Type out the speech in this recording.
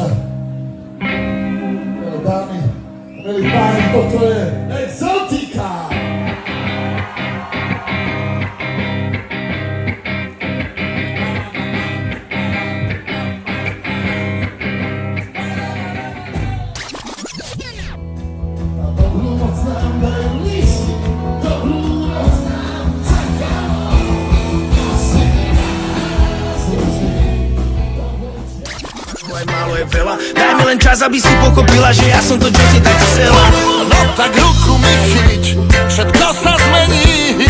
Saša. Milé dámy, milí páni, toto je Exotika. Dobrú noc nám dajú lístky, dobrú noc nám čakajú. Aj málo je veľa. Daj mi len čas, aby si pochopila, že ja som to, čo si tak chcela. No tak ruku mi chyť, všetko sa zmení.